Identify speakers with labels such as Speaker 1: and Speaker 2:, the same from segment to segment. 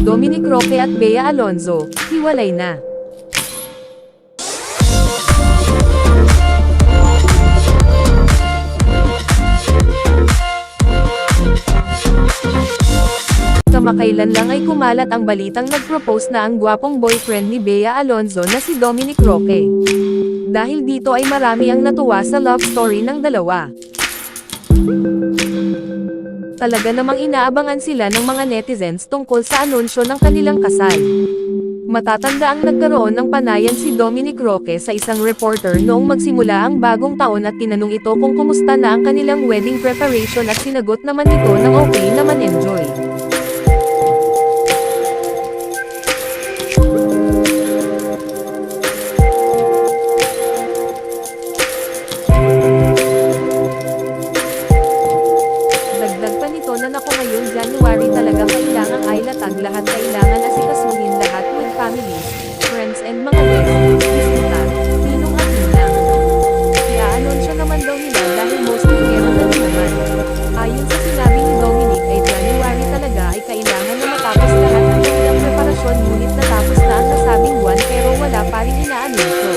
Speaker 1: Dominic Roque at Bea Alonzo, hiwalay na. Kamakailan lang ay kumalat ang balitang nag-propose na ang gwapong boyfriend ni Bea Alonzo na si Dominic Roque. Dahil dito ay marami ang natuwa sa love story ng dalawa. Talaga namang inaabangan sila ng mga netizens tungkol sa anunsyo ng kanilang kasal. Matatanda ang nagkaroon ng panayan si Dominic Roque sa isang reporter noong magsimula ang bagong taon at tinanong ito kung kumusta na ang kanilang wedding preparation at sinagot naman ito ng okay naman enjoy. Na ako ngayong January talaga kailangang ay latag lahat, kailangan asikasuhin lahat with families, friends and mga guests, bisita, ninong at ninang. I-aanunsyo naman daw nila dahil mostly meron na naman. Ayon sa sinabi ni Dominic ay January talaga ay kailangan na matapos lahat ng kanilang preparasyon, ngunit natapos na ang nasabing buwan pero wala pa rin inaanunsyo.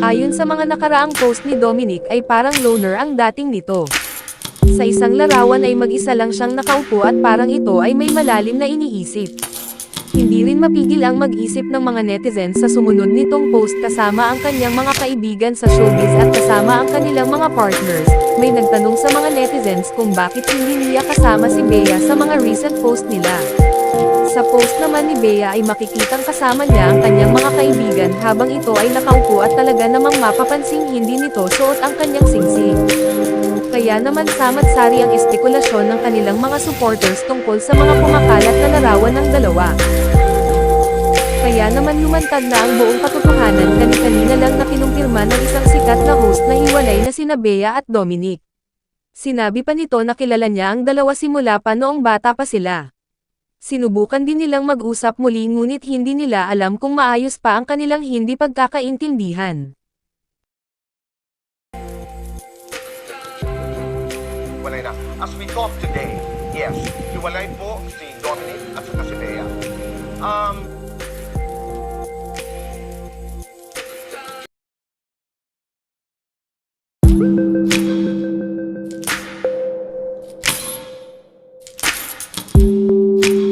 Speaker 1: Ayon sa mga nakaraang post ni Dominic ay parang loner ang dating nito. Sa isang larawan ay mag-isa lang siyang nakaupo at parang ito ay may malalim na iniisip. Hindi rin mapigil ang mag-isip ng mga netizens sa sumunod nitong post kasama ang kanyang mga kaibigan sa showbiz at kasama ang kanilang mga partners. May nagtanong sa mga netizens kung bakit hindi niya kasama si Bea sa mga recent post nila. Sa post naman ni Bea ay makikitang kasama niya ang kanyang mga kaibigan habang ito ay nakaupo at talaga namang mapapansing hindi nito suot ang kanyang singsing. Kaya naman samat-sari ang espekulasyon ng kanilang mga supporters tungkol sa mga kumakalat na larawan ng dalawa. Kaya naman lumantad na ang buong katotohanan kani-kanina lang na kinumpirma ng isang sikat na host na hiwalay na sina Bea at Dominic. Sinabi pa nito na kilala niya ang dalawa simula pa noong bata pa sila. Sinubukan din nilang mag-usap muli ngunit hindi nila alam kung maayos pa ang kanilang hindi pagkakaintindihan.
Speaker 2: Hiwalay na. As we talk today, yes, hiwalay po si Dominic at saka si Bea.